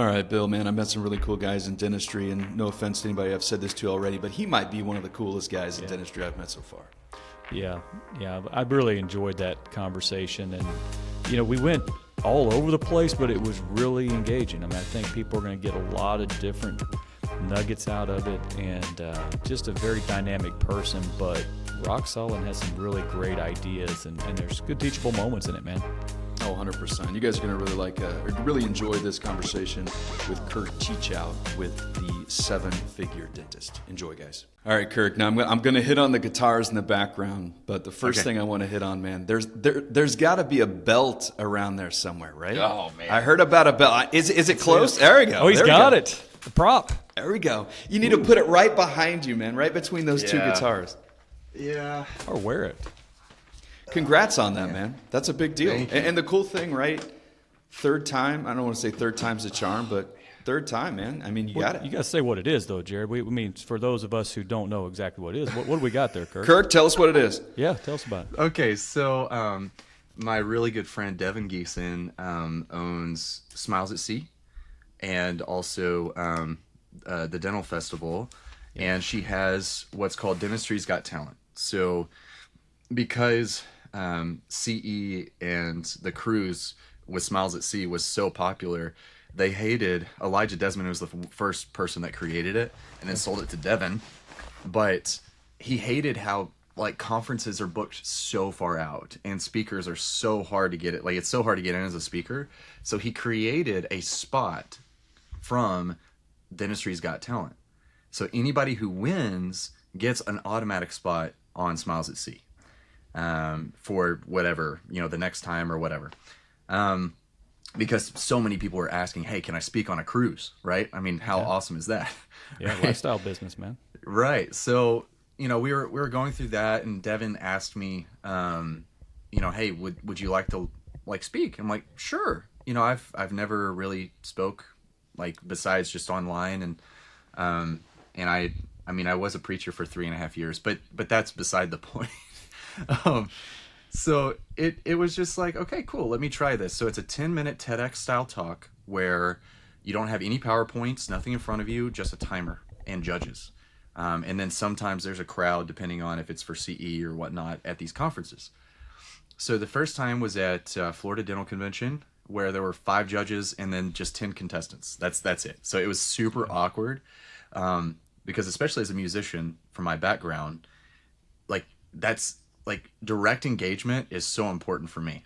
All right, Bill, man, I met some really cool guys in dentistry, and no offense to anybody I've said this to already, but he might be one of the coolest guys in dentistry I've met so far. Yeah, I really enjoyed that conversation, and we went all over the place, but it was really engaging. I mean, I think people are going to get a lot of different nuggets out of it, and just a very dynamic person, but rock solid and has some really great ideas, and there's good teachable moments in it, man. Oh, 100%. You guys are going to really enjoy this conversation with Kirk Teachout with the seven-figure dentist. Enjoy, guys. All right, Kirk. Now I'm going to hit on the guitars in the background, but the first thing I want to hit on, man, there's got to be a belt around there somewhere, right? Oh, man. I heard about a belt. Is it close? There we go. Oh, he's got it. The prop. There we go. You need to put it right behind you, man, right between those two guitars. Yeah. Or wear it. Congrats on that, man. That's a big deal. And the cool thing, right? Third time. I don't want to say third time's a charm, but third time, man. I mean, you got it. You got to say what it is, though, Jared. I mean, for those of us who don't know exactly what it is, what do we got there, Kirk? Kirk, tell us what it is. Yeah, tell us about it. Okay, so my really good friend Devin Geeson owns Smiles at Sea and also the Dental Festival, and she has what's called Dentistry's Got Talent. So because CE and the cruise with Smiles at Sea was so popular, they hated Elijah Desmond, who was the first person that created it and then sold it to Devin, but he hated how conferences are booked so far out and speakers are so hard to get it. It's so hard to get in as a speaker. So he created a spot from Dentistry's Got Talent. So anybody who wins gets an automatic spot on Smiles at Sea for whatever, the next time or whatever. Because so many people were asking, hey, can I speak on a cruise, right? I mean, how awesome is that? Yeah, right? Lifestyle business, man. Right. So, we were going through that, and Devin asked me, hey, would you like to speak? I'm like, sure. I've never really spoke besides just online, and I was a preacher for 3.5 years, but that's beside the point. So it was just okay, cool, let me try this. So it's a 10-minute TEDx style talk where you don't have any PowerPoints, nothing in front of you, just a timer and judges. And then sometimes there's a crowd, depending on if it's for CE or whatnot at these conferences. So the first time was at Florida Dental Convention, where there were 5 judges and then just 10 contestants. That's it. So it was super awkward, because especially as a musician, from my background, that's direct engagement is so important for me.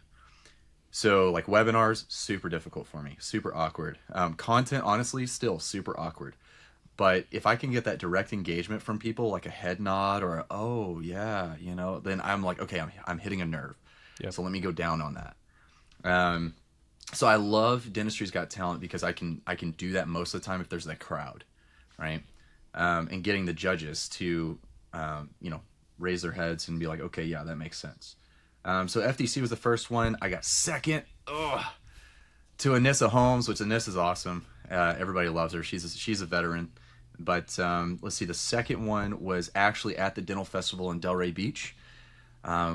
So webinars, super difficult for me, super awkward. Content, honestly, still super awkward. But if I can get that direct engagement from people, like a head nod or oh yeah, then I'm okay, I'm hitting a nerve. Yep. So let me go down on that. So I love Dentistry's Got Talent because I can do that most of the time if there's that crowd, right? And getting the judges to raise their heads and be like, okay, yeah, that makes sense. So FDC was the first one. I got second to Anissa Holmes, which Anissa's awesome. Everybody loves her. She's a veteran. But let's see, the second one was actually at the Dental Festival in Delray Beach,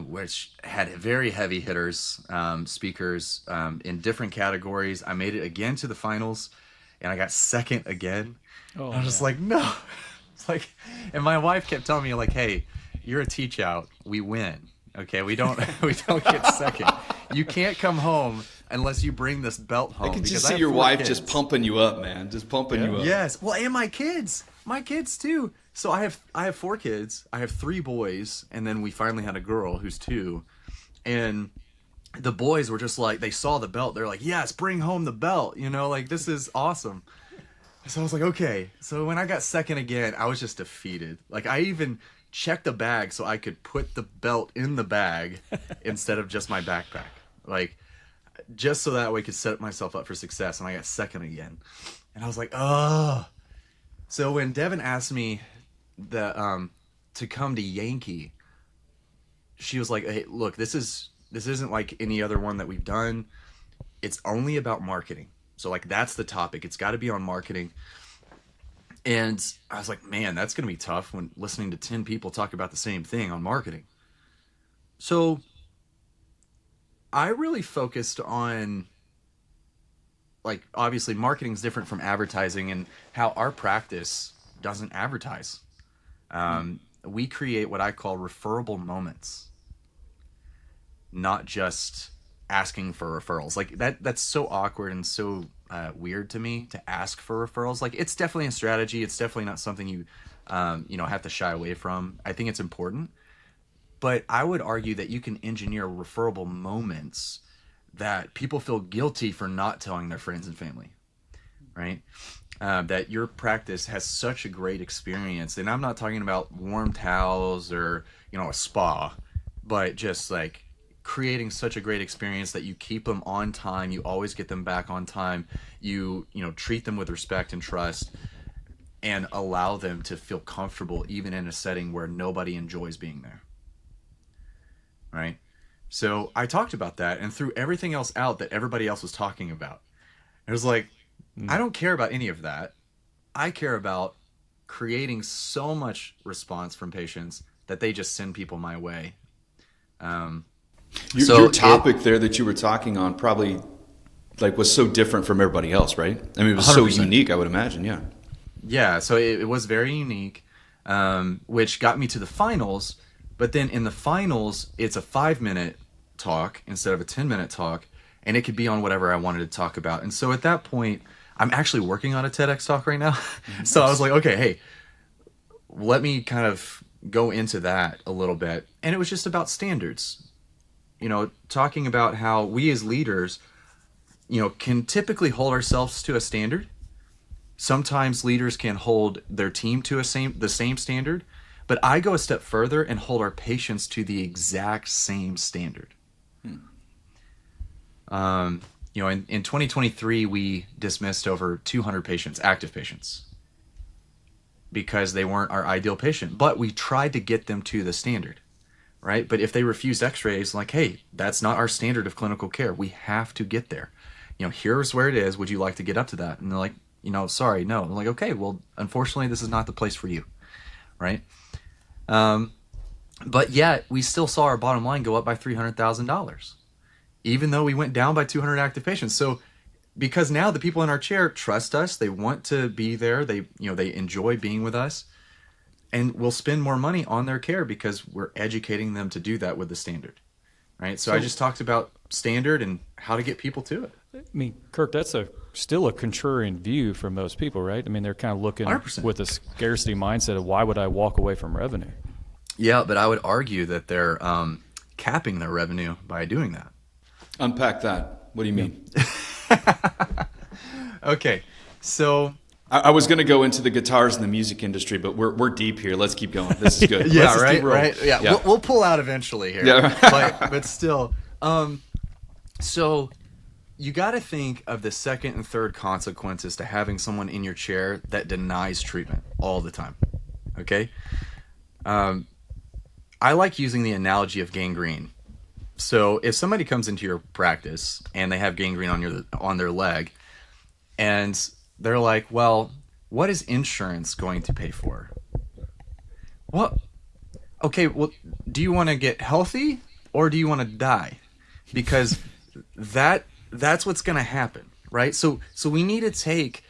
which had very heavy hitters, speakers in different categories. I made it again to the finals, and I got second again. Oh, I was just like, no. It's and my wife kept telling me, hey, you're a teach out. We win. Okay, we don't get second. You can't come home unless you bring this belt home. I can just see your wife just pumping you up, man. Just pumping you up. Yes. Well, and my kids too. So I have 4 kids. I have 3 boys, and then we finally had a girl who's 2. And the boys were just they saw the belt. They're like, yes, bring home the belt. This is awesome. So I was like, okay. So when I got second again, I was just defeated. I even checked the bag so I could put the belt in the bag instead of just my backpack. Just so that way I could set myself up for success. And I got second again. And I was like, oh. So when Devin asked me to come to Yankee, she was like, hey, look, this isn't like any other one that we've done. It's only about marketing. So that's the topic. It's got to be on marketing. And I was like, man, that's going to be tough when listening to 10 people talk about the same thing on marketing. So I really focused on like obviously marketing is different from advertising, and how our practice doesn't advertise. We create what I call referable moments, not just asking for referrals. Like that's so awkward and so weird to me to ask for referrals. Like it's definitely a strategy. It's definitely not something you have to shy away from. I think it's important, but I would argue that you can engineer referable moments that people feel guilty for not telling their friends and family, right? That your practice has such a great experience. And I'm not talking about warm towels or, a spa, but just like creating such a great experience that you keep them on time. You always get them back on time. You treat them with respect and trust and allow them to feel comfortable even in a setting where nobody enjoys being there. Right? So I talked about that and threw everything else out that everybody else was talking about. It was like, I don't care about any of that. I care about creating so much response from patients that they just send people my way. Your topic there that you were talking on probably like was so different from everybody else, right? I mean, it was 100%. So unique, I would imagine. Yeah. Yeah. So it was very unique, which got me to the finals. But then in the finals, it's a 5-minute talk instead of a 10-minute talk, and it could be on whatever I wanted to talk about. And so at that point, I'm actually working on a TEDx talk right now. So I was like, okay, hey, let me kind of go into that a little bit. And it was just about standards, talking about how we as leaders, can typically hold ourselves to a standard. Sometimes leaders can hold their team to the same standard. But I go a step further and hold our patients to the exact same standard. In 2023, we dismissed over 200 patients, active patients, because they weren't our ideal patient. But we tried to get them to the standard, right? But if they refused x-rays, like, hey, that's not our standard of clinical care. We have to get there. Here's where it is. Would you like to get up to that? And they're like, sorry, no. I'm like, okay, well, unfortunately, this is not the place for you, right? But yet we still saw our bottom line go up by $300,000, even though we went down by 200 active patients. So because now the people in our chair trust us, they want to be there. They enjoy being with us, and we'll spend more money on their care because we're educating them to do that with the standard. Right. So I just talked about standard and how to get people to it. I mean, Kirk, that's still a contrarian view for most people, right? I mean, they're kind of looking 100%. With a scarcity mindset of why would I walk away from revenue? Yeah, but I would argue that they're capping their revenue by doing that. Unpack that. What do you mean? Okay, so I was going to go into the guitars and the music industry, but we're deep here. Let's keep going. This is good. Yeah, right. Yeah. We'll pull out eventually here. Yeah. but still, so you got to think of the second and third consequences to having someone in your chair that denies treatment all the time. Okay. I like using the analogy of gangrene. So if somebody comes into your practice and they have gangrene on their leg, and they're like, well, what is insurance going to pay for? What? Okay, well, do you want to get healthy or do you want to die? Because that's what's going to happen, right? So we need to take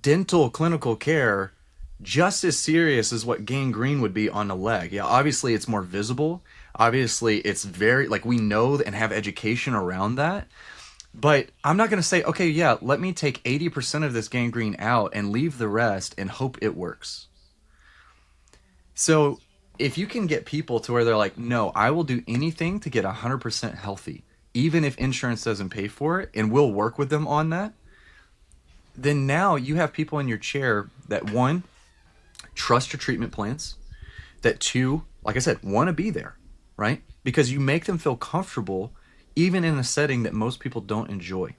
dental clinical care just as serious as what gangrene would be on the leg. Yeah, obviously it's more visible. Obviously it's very, we know and have education around that. But I'm not going to say, okay, yeah, let me take 80% of this gangrene out and leave the rest and hope it works. So if you can get people to where they're like, no, I will do anything to get 100% healthy, even if insurance doesn't pay for it, and we'll work with them on that, then now you have people in your chair that, one, trust your treatment plans, that two, like I said, want to be there, right? Because you make them feel comfortable even in a setting that most people don't enjoy.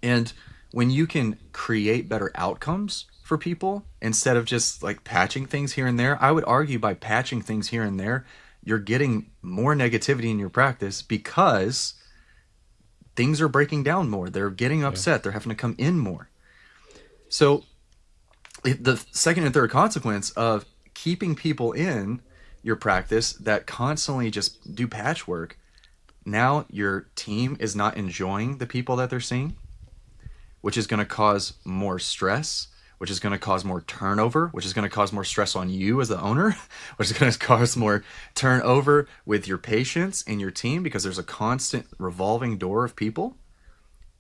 And when you can create better outcomes for people instead of just patching things here and there, I would argue by patching things here and there, you're getting more negativity in your practice because things are breaking down more. They're getting upset. They're having to come in more. So the second and third consequence of keeping people in your practice that constantly just do patchwork, now your team is not enjoying the people that they're seeing. which is going to cause more stress, which is going to cause more turnover, which is going to cause more stress on you as the owner, which is going to cause more turnover with your patients and your team because there's a constant revolving door of people.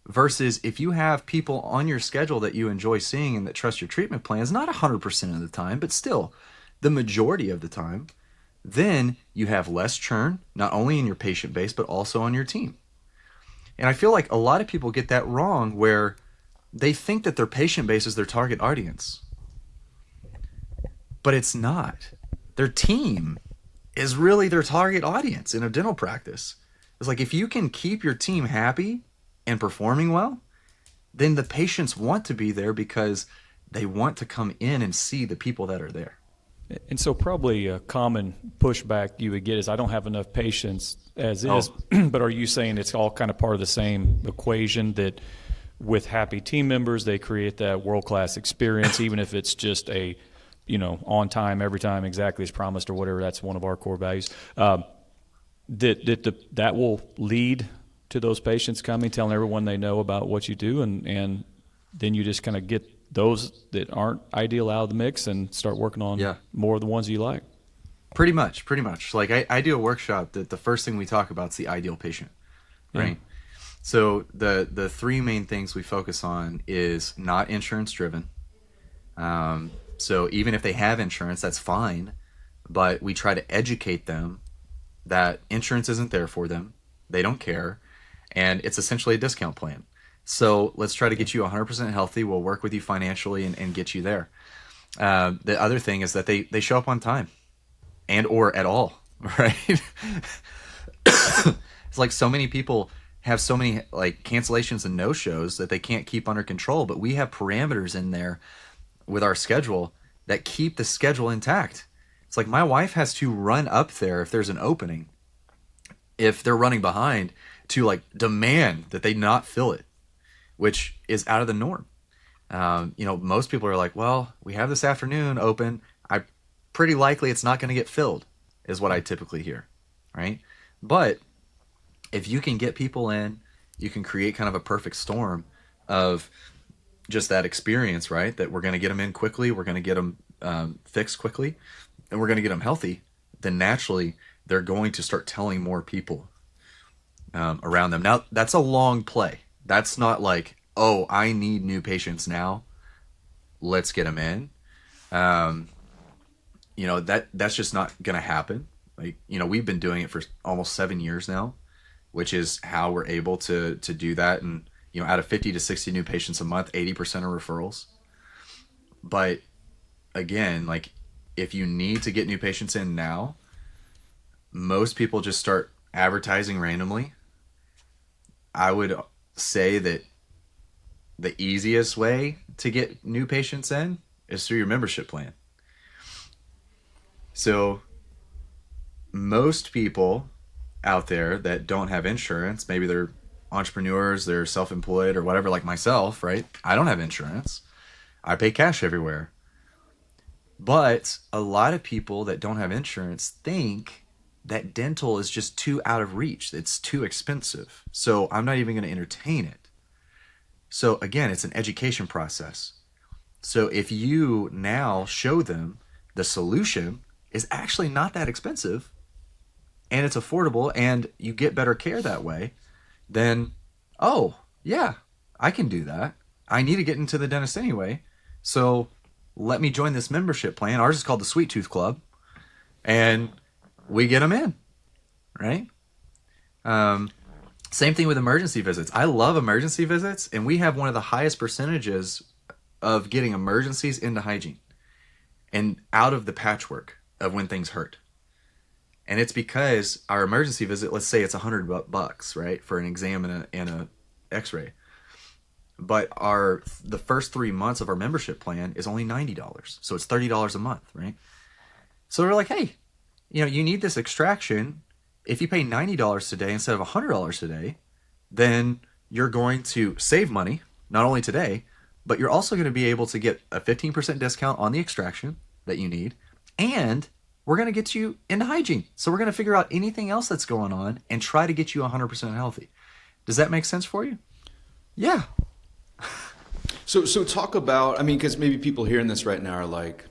Versus if you have people on your schedule that you enjoy seeing and that trust your treatment plans, not 100% of the time, but still the majority of the time, then you have less churn, not only in your patient base, but also on your team. And I feel like a lot of people get that wrong where they think that their patient base is their target audience. But it's not. Their team is really their target audience in a dental practice. It's like if you can keep your team happy and performing well, then the patients want to be there because they want to come in and see the people that are there. And so probably a common pushback you would get is, I don't have enough patients as is, but are you saying it's all kind of part of the same equation, that with happy team members, they create that world-class experience, even if it's just a, on time, every time, exactly as promised or whatever, that's one of our core values, that will lead to those patients coming, telling everyone they know about what you do, and then you just kind of get those that aren't ideal out of the mix and start working on more of the ones you like. Pretty much. Like I do a workshop that the first thing we talk about is the ideal patient, right? Yeah. So the three main things we focus on is not insurance driven. So even if they have insurance, that's fine, but we try to educate them that insurance isn't there for them. They don't care. And it's essentially a discount plan. So let's try to get you 100% healthy. We'll work with you financially and get you there. The other thing is that they show up on time and or at all, right? It's like so many people have so many like cancellations and no-shows that they can't keep under control, but we have parameters in there with our schedule that keep the schedule intact. It's like my wife has to run up there if there's an opening, if they're running behind, to like demand that they not fill it, which is out of the norm. Most people are like, well, we have this afternoon open. Pretty likely it's not going to get filled, is what I typically hear, right? But if you can get people in, you can create kind of a perfect storm of just that experience, right? That we're going to get them in quickly, we're going to get them fixed quickly, and we're going to get them healthy. Then naturally, they're going to start telling more people around them. Now, that's a long play. That's not like, oh, I need new patients now, let's get them in. That's just not going to happen. Like, we've been doing it for almost 7 years now, which is how we're able to do that. And, out of 50 to 60 new patients a month, 80% are referrals. But again, like if you need to get new patients in now, most people just start advertising randomly. I would say that the easiest way to get new patients in is through your membership plan. So most people out there that don't have insurance, maybe they're entrepreneurs, they're self-employed or whatever, like myself, right? I don't have insurance. I pay cash everywhere. But a lot of people that don't have insurance think that dental is just too out of reach. It's too expensive. So I'm not even going to entertain it. So again, it's an education process. So if you now show them the solution is actually not that expensive and it's affordable and you get better care that way, then, oh, yeah, I can do that. I need to get into the dentist anyway. So let me join this membership plan. Ours is called the Sweet Tooth Club. And we get them in, right? Same thing with emergency visits. I love emergency visits, and we have one of the highest percentages of getting emergencies into hygiene and out of the patchwork of when things hurt. And it's because our emergency visit, let's say it's $100, right, for an exam and a x-ray. But the first 3 months of our membership plan is only $90. So it's $30 a month, right? So we're like, hey, you need this extraction. If you pay $90 today instead of $100 today, then you're going to save money, not only today, but you're also going to be able to get a 15% discount on the extraction that you need. And we're going to get you into hygiene. So we're going to figure out anything else that's going on and try to get you 100% healthy. Does that make sense for you? Yeah. So talk about, I mean, because maybe people hearing this right now are like,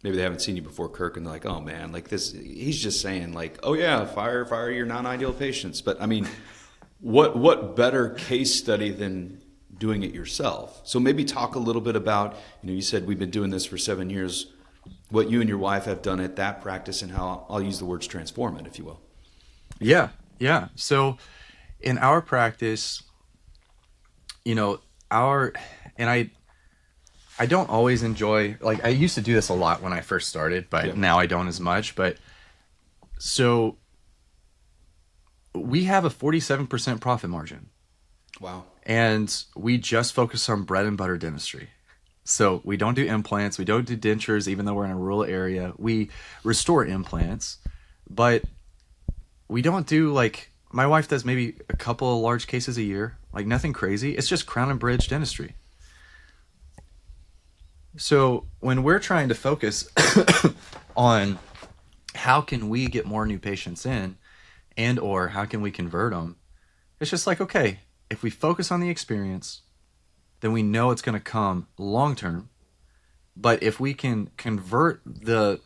maybe they haven't seen you before, Kirk, and they're like, oh man, like this, he's just saying like, oh yeah, fire your non-ideal patients. But I mean, what better case study than doing it yourself? So maybe talk a little bit about, you said we've been doing this for 7 years, what you and your wife have done at that practice and how, I'll use the words transform it, if you will. Yeah. So in our practice, I don't always enjoy, like I used to do this a lot when I first started, but now I don't as much. But so we have a 47% profit margin. Wow. And we just focus on bread and butter dentistry. So we don't do implants. We don't do dentures, even though we're in a rural area. We restore implants, but we don't do like, my wife does maybe a couple of large cases a year, like nothing crazy. It's just crown and bridge dentistry. So when we're trying to focus on how can we get more new patients in and or how can we convert them, it's just like, okay, if we focus on the experience, then we know it's going to come long term. But if we can convert the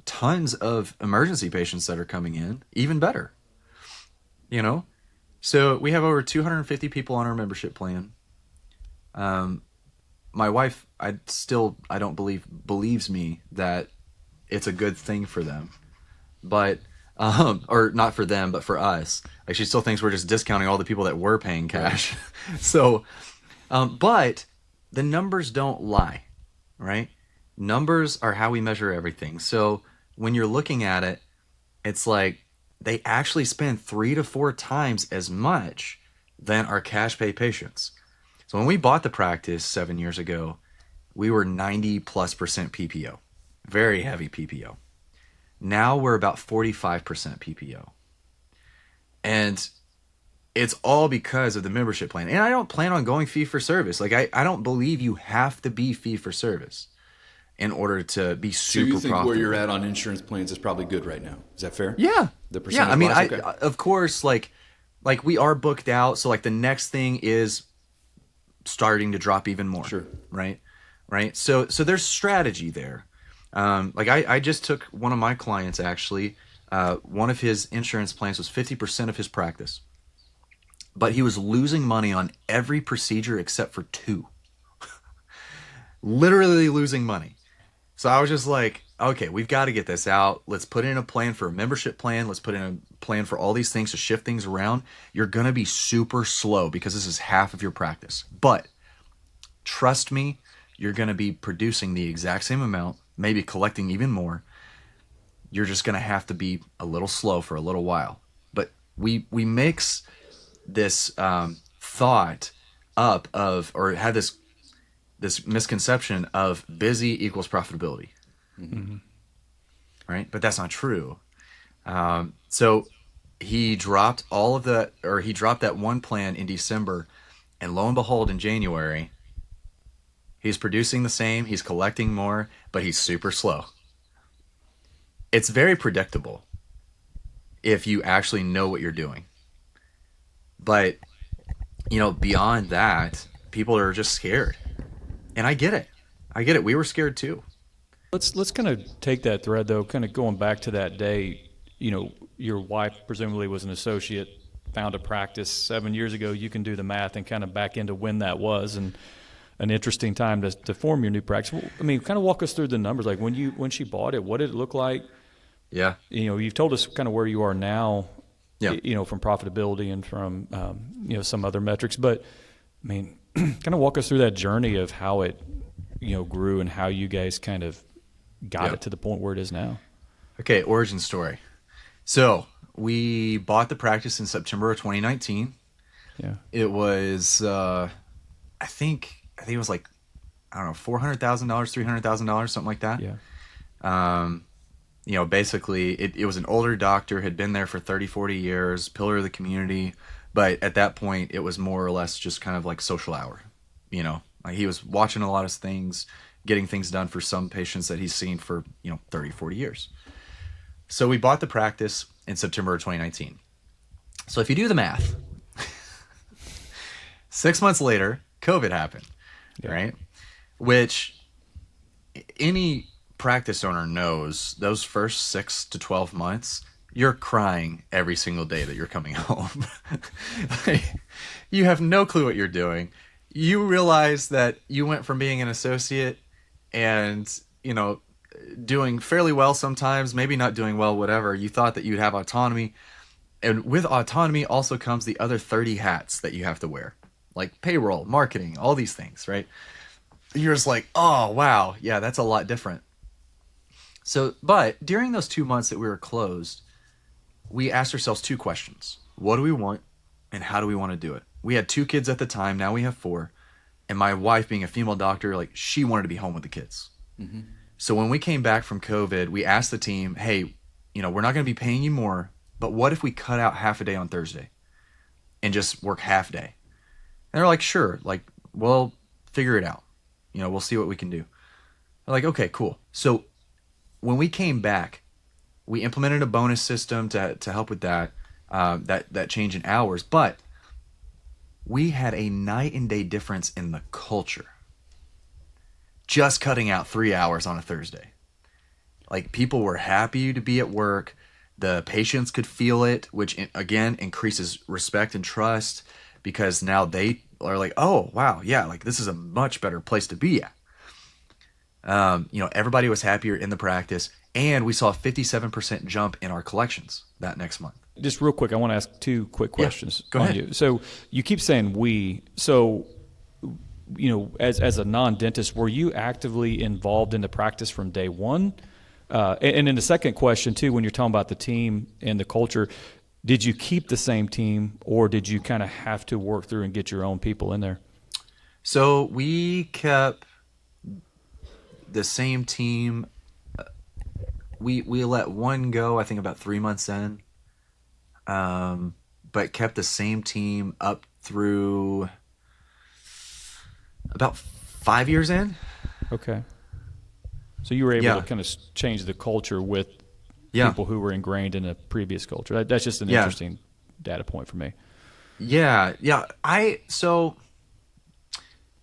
tons of emergency patients that are coming in, even better. So we have over 250 people on our membership plan. My wife, I don't believes me that it's a good thing for them, but or not for them, but for us. Like she still thinks we're just discounting all the people that were paying cash. So, but the numbers don't lie, right? Numbers are how we measure everything. So when you're looking at it, it's like they actually spend 3 to 4 times as much than our cash pay patients. So when we bought the practice 7 years ago, we were 90+% PPO, very heavy PPO. Now we're about 45% PPO. And it's all because of the membership plan. And I don't plan on going fee for service. Like I don't believe you have to be fee for service in order to be super profitable. So you think where you're at on insurance plans is probably good right now? Is that fair? Yeah. The percentage. Yeah. I mean, okay. Of course, like we are booked out. So like the next thing is starting to drop even more. Sure. Right. So there's strategy there. Like I just took one of my clients actually. One of his insurance plans was 50% of his practice, but he was losing money on every procedure except for 2. Literally losing money. So I was just like, okay, we've got to get this out. Let's put in a plan for a membership plan. Let's put in a plan for all these things to shift things around. You're going to be super slow because this is half of your practice. But trust me, you're going to be producing the exact same amount, maybe collecting even more. You're just going to have to be a little slow for a little while. But we mix this thought up of, or had this misconception of busy equals profitability. Mm-hmm. Right? But that's not true. So he dropped that one plan in December, and lo and behold, in January, he's producing the same, he's collecting more, but he's super slow. It's very predictable if you actually know what you're doing. But, beyond that, people are just scared. And I get it. We were scared too. Let's kind of take that thread though, kind of going back to that day. Your wife presumably was an associate, found a practice 7 years ago. You can do the math and kind of back into when that was, and an interesting time to form your new practice. I mean, kind of walk us through the numbers. Like when she bought it, what did it look like? Yeah. You've told us kind of where you are now. Yeah. From profitability and from some other metrics, but I mean, kind of walk us through that journey of how it grew and how you guys kind of got it to the point where it is now. Okay, origin story. So we bought the practice in September of 2019. Yeah. It was I think it was like, I don't know, $400,000, $300,000, something like that. Yeah. Basically it was an older doctor, had been there for 30, 40 years, pillar of the community. But at that point, it was more or less just kind of like social hour. Like he was watching a lot of things, getting things done for some patients that he's seen for, 30, 40 years. So we bought the practice in September of 2019. So if you do the math, 6 months later, COVID happened, Yeah. right? Which any practice owner knows those first 6 to 12 months, you're crying every single day that you're coming home. You have no clue what you're doing. You realize that you went from being an associate and, doing fairly well sometimes, maybe not doing well, whatever. You thought that you'd have autonomy. And with autonomy also comes the other 30 hats that you have to wear, like payroll, marketing, all these things, right? You're just like, oh, wow, yeah, that's a lot different. So, but during those 2 months that we were closed, we asked ourselves 2 questions. What do we want, and how do we want to do it? We had 2 kids at the time. Now we have 4. And my wife, being a female doctor, like, she wanted to be home with the kids. Mm-hmm. So when we came back from COVID, we asked the team, hey, we're not going to be paying you more, but what if we cut out half a day on Thursday and just work half day? And they're like, sure. Like, well, figure it out. We'll see what we can do. They're like, okay, cool. So when we came back, we implemented a bonus system to help with that change in hours. But we had a night and day difference in the culture. Just cutting out 3 hours on a Thursday. Like, people were happy to be at work. The patients could feel it, which again increases respect and trust, because now they are like, oh, wow, yeah, like, this is a much better place to be at. Everybody was happier in the practice, and we saw a 57% jump in our collections that next month. Just real quick, I want to ask 2 quick questions. Go ahead. You. So you keep saying we. So, as a non-dentist, were you actively involved in the practice from day one? And then the second question, too, when you're talking about the team and the culture, did you keep the same team, or did you kind of have to work through and get your own people in there? So we kept the same team. We let one go, I think, about 3 months in, but kept the same team up through about 5 years in. Okay. So you were able to kind of change the culture with people who were ingrained in a previous culture. That's just an interesting data point for me. Yeah. So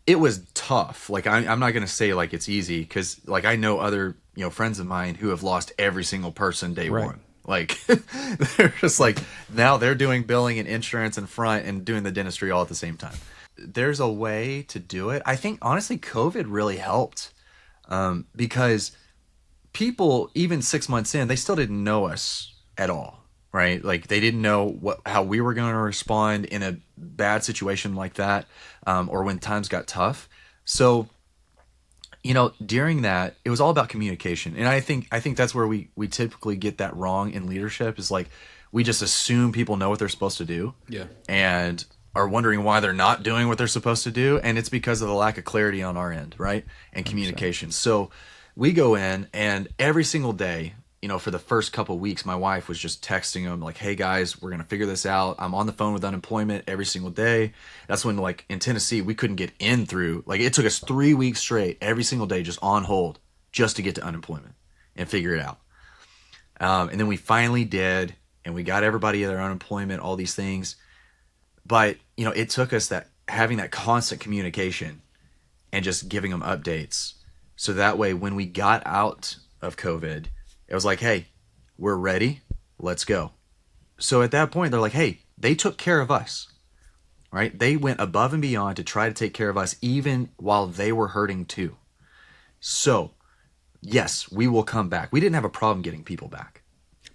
it was tough. Like, I'm not going to say like it's easy, because like I know other friends of mine who have lost every single person day one. Like, they're just like, now they're doing billing and insurance in front and doing the dentistry all at the same time. There's a way to do it. I think honestly COVID really helped, because people, even 6 months in, they still didn't know us at all, right? Like, they didn't know how we were going to respond in a bad situation like that, or when times got tough. So, during that, it was all about communication. And I think that's where we typically get that wrong in leadership, is like, we just assume people know what they're supposed to do. Yeah. And are wondering why they're not doing what they're supposed to do. And it's because of the lack of clarity on our end, right? And communication. So we go in, and every single day, for the first couple of weeks, my wife was just texting them like, hey guys, we're going to figure this out. I'm on the phone with unemployment every single day. That's when, like, in Tennessee, we couldn't get in through, like, it took us 3 weeks straight, every single day, just on hold, just to get to unemployment and figure it out. And then we finally did, and we got everybody their unemployment, all these things. But, it took us having that constant communication and just giving them updates. So that way, when we got out of COVID, it was like, hey, we're ready. Let's go. So at that point, they're like, hey, they took care of us, right? They went above and beyond to try to take care of us, even while they were hurting too. So, yes, we will come back. We didn't have a problem getting people back.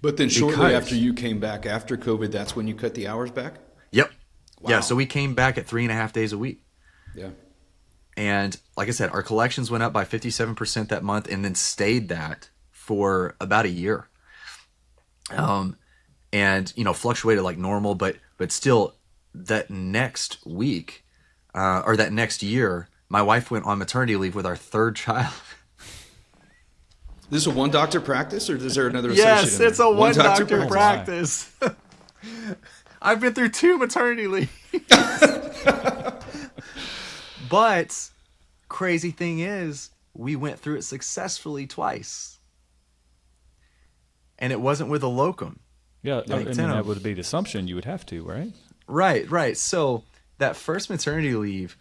But then shortly after you came back after COVID, that's when you cut the hours back? Yep. Wow. Yeah, so we came back at 3.5 days a week. Yeah. And like I said, our collections went up by 57% that month, and then stayed that for about a year. And, fluctuated like normal, but still that next week, or that next year, my wife went on maternity leave with our 3rd child. This is a one doctor practice, or is there another associate? Yes, it's a one doctor practice. I've been through 2 maternity leaves. But crazy thing is, we went through it successfully twice. And it wasn't with a locum. Yeah, that would be the assumption you would have to, right? Right. So that first maternity leave,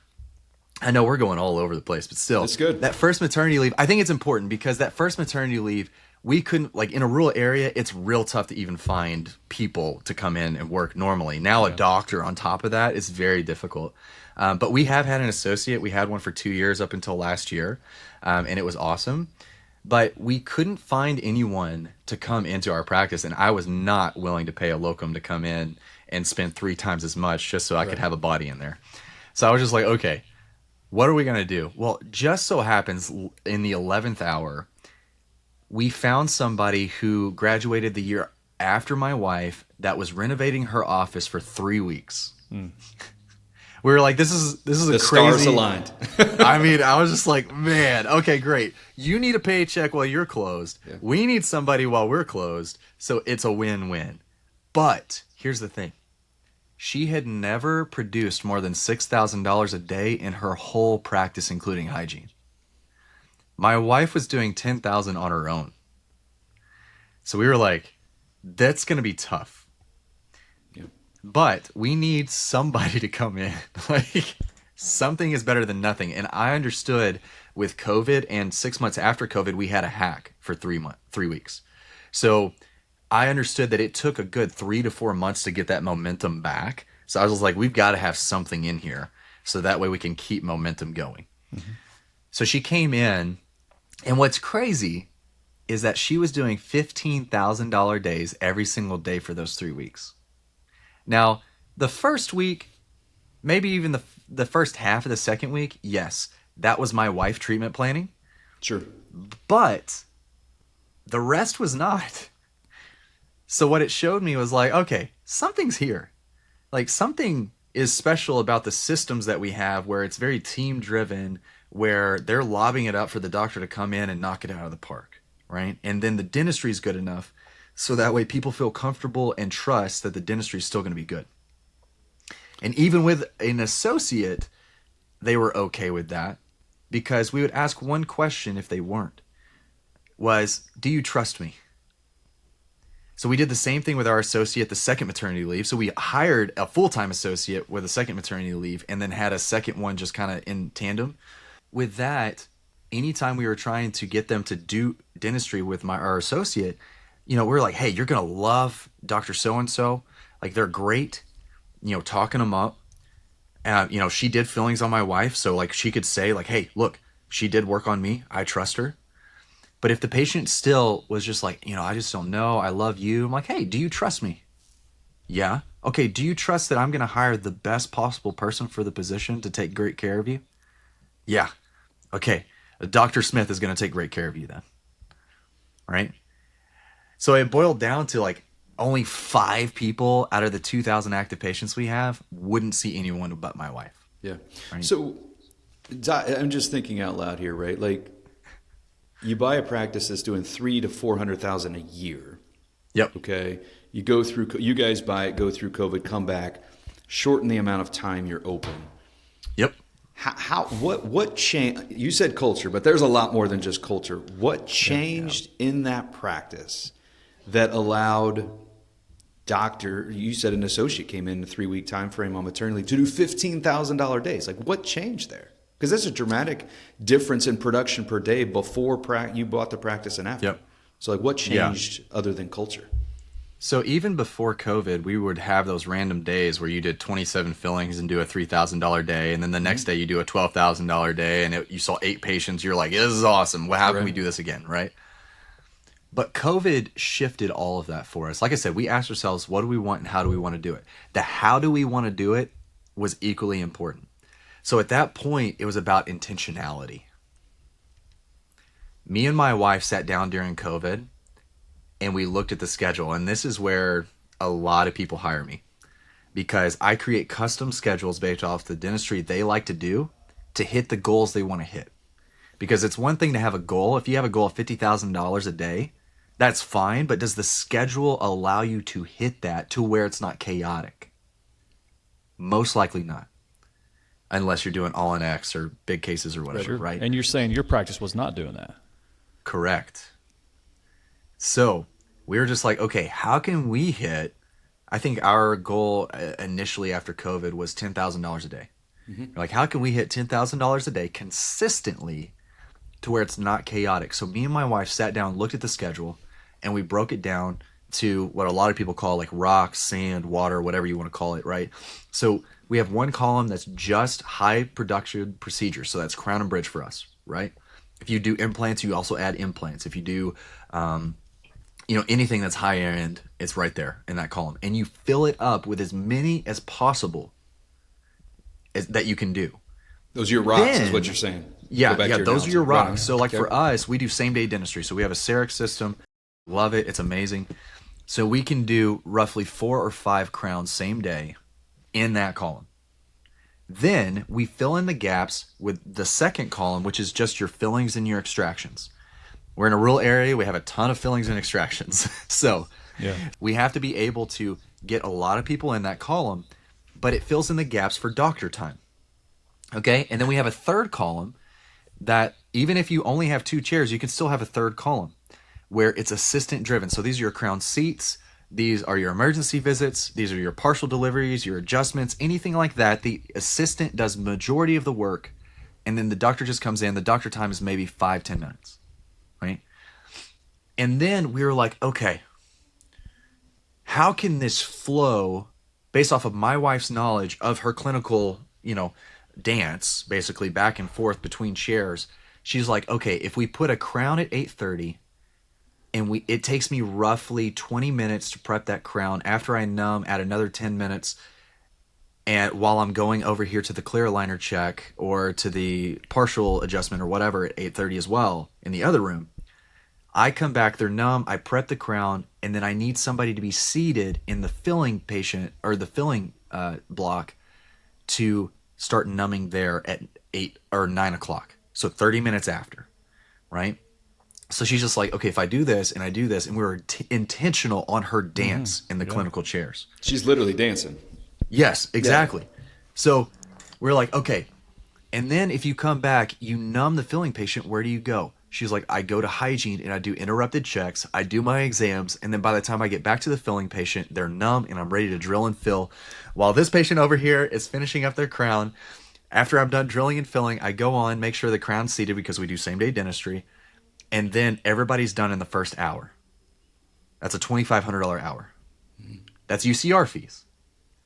I know we're going all over the place, but still, It's good. that first maternity leave, I think it's important because that first maternity leave, we couldn't, like in a rural area, it's real tough to even find people to come in and work normally. Now a doctor on top of that is very difficult. But we have had an associate. We had one for 2 years up until last year, and it was awesome. But we couldn't find anyone to come into our practice, and I was not willing to pay a locum to come in and spend 3 times as much just so I could have a body in there. So I was just like, okay, what are we going to do? Well, just so happens in the 11th hour, we found somebody who graduated the year after my wife that was renovating her office for 3 weeks. We were like, this is a The crazy. stars aligned. I mean, I was just like, man, okay, great. You need a paycheck while you're closed. Yeah. We need somebody while we're closed. So it's a win-win. But here's the thing. She had never produced more than $6,000 a day in her whole practice, including hygiene. My wife was doing $10,000 on her own. So we were like, that's going to be tough. Yeah. But we need somebody to come in. Like, something is better than nothing. And I understood with COVID and 6 months after COVID, we had a hack for 3 weeks. So I understood that it took a good 3 to 4 months to get that momentum back. So I was like, we've got to have something in here so that way we can keep momentum going. Mm-hmm. So she came in, and what's crazy is that she was doing $15,000 days every single day for those 3 weeks. Now, the first week, maybe even the first half of the second week, yes, that was my wife treatment planning. Sure. But the rest was not. So what it showed me was like, okay, something's here. Like, something is special about the systems that we have where it's very team driven, where they're lobbing it up for the doctor to come in and knock it out of the park, right? And then the dentistry is good enough so that way people feel comfortable and trust that the dentistry is still going to be good. And even with an associate, they were okay with that because we would ask one question if they weren't, was, do you trust me? So we did the same thing with our associate, the second maternity leave. So we hired a full-time associate with a second maternity leave and then had a second one just kind of in tandem. With that, anytime we were trying to get them to do dentistry with our associate, we were like, hey, you're going to love Dr. So-and-so. Like, they're great, talking them up. She did fillings on my wife. So like she could say like, hey, look, she did work on me. I trust her. But if the patient still was just like, I just don't know. I love you. I'm like, hey, do you trust me? Yeah. Okay. Do you trust that I'm going to hire the best possible person for the position to take great care of you? Yeah. Okay. Dr. Smith is going to take great care of you then. Right? So it boiled down to like only 5 people out of the 2,000 active patients we have wouldn't see anyone but my wife. Yeah. Right? So I'm just thinking out loud here, right? Like, you buy a practice that's doing $300,000 to $400,000 a year. Yep. Okay. You go through. You guys buy it, go through COVID, come back, shorten the amount of time you're open. Yep. What changed? You said culture, but there's a lot more than just culture. What changed in that practice that allowed doctor? You said an associate came in a 3-week time frame on maternity leave to do $15,000 days. Like, what changed there? Because that's a dramatic difference in production per day before you bought the practice and after. Yep. So, like, what changed other than culture? So even before COVID, we would have those random days where you did 27 fillings and do a $3,000 day, and then the next day you do a $12,000 day, and you saw 8 patients. You're like, this is awesome. How can we do this again, right? But COVID shifted all of that for us. Like I said, we asked ourselves, what do we want and how do we want to do it? The how do we want to do it was equally important. So at that point, it was about intentionality. Me and my wife sat down during COVID and we looked at the schedule. And this is where a lot of people hire me because I create custom schedules based off the dentistry they like to do to hit the goals they want to hit. Because it's one thing to have a goal. If you have a goal of $50,000 a day, that's fine. But does the schedule allow you to hit that to where it's not chaotic? Most likely not. Unless you're doing all in X or big cases or whatever, right? And you're saying your practice was not doing that. Correct. So we were just like, okay, how can we hit? I think our goal initially after COVID was $10,000 a day. You're like, how can we hit $10,000 a day consistently to where it's not chaotic? So me and my wife sat down, looked at the schedule, and we broke it down to what a lot of people call like rock, sand, water, whatever you want to call it, right? So we have one column that's just high production procedures. So that's crown and bridge for us, right? If you do implants, you also add implants. If you do, anything that's high end, it's right there in that column. And you fill it up with as many as possible that you can do. Those are your rocks, is what you're saying. Yeah, those are your rocks. Right. So like for us, we do same day dentistry. So we have a CEREC system. Love it. It's amazing. So we can do roughly 4 or 5 crowns same day in that column. Then we fill in the gaps with the second column, which is just your fillings and your extractions. We're in a rural area. We have a ton of fillings and extractions. So we have to be able to get a lot of people in that column, but it fills in the gaps for doctor time. Okay. And then we have a third column that even if you only have 2 chairs, you can still have a third column where it's assistant driven. So these are your crown seats. These are your emergency visits. These are your partial deliveries, your adjustments, anything like that. The assistant does majority of the work, and then the doctor just comes in. The doctor time is maybe 5-10 minutes, right? And then we were like, okay, how can this flow based off of my wife's knowledge of her clinical, dance, basically back and forth between chairs? She's like, okay, if we put a crown at 8:30, and it takes me roughly 20 minutes to prep that crown. After I numb, add another 10 minutes. And while I'm going over here to the clear aligner check or to the partial adjustment or whatever at 8:30 as well in the other room, I come back, they're numb, I prep the crown, and then I need somebody to be seated in the filling patient or the filling block to start numbing there at 8 or 9 o'clock. So 30 minutes after, right? So she's just like, okay, if I do this and I do this, and we were intentional on her dance in the clinical chairs. She's literally dancing. Yes, exactly. Yeah. So we're like, okay. And then if you come back, you numb the filling patient, where do you go? She's like, I go to hygiene and I do interrupted checks. I do my exams. And then by the time I get back to the filling patient, they're numb and I'm ready to drill and fill. While this patient over here is finishing up their crown. After I'm done drilling and filling, I go on, make sure the crown's seated because we do same day dentistry. And then everybody's done in the first hour. That's a $2,500 hour. That's UCR fees.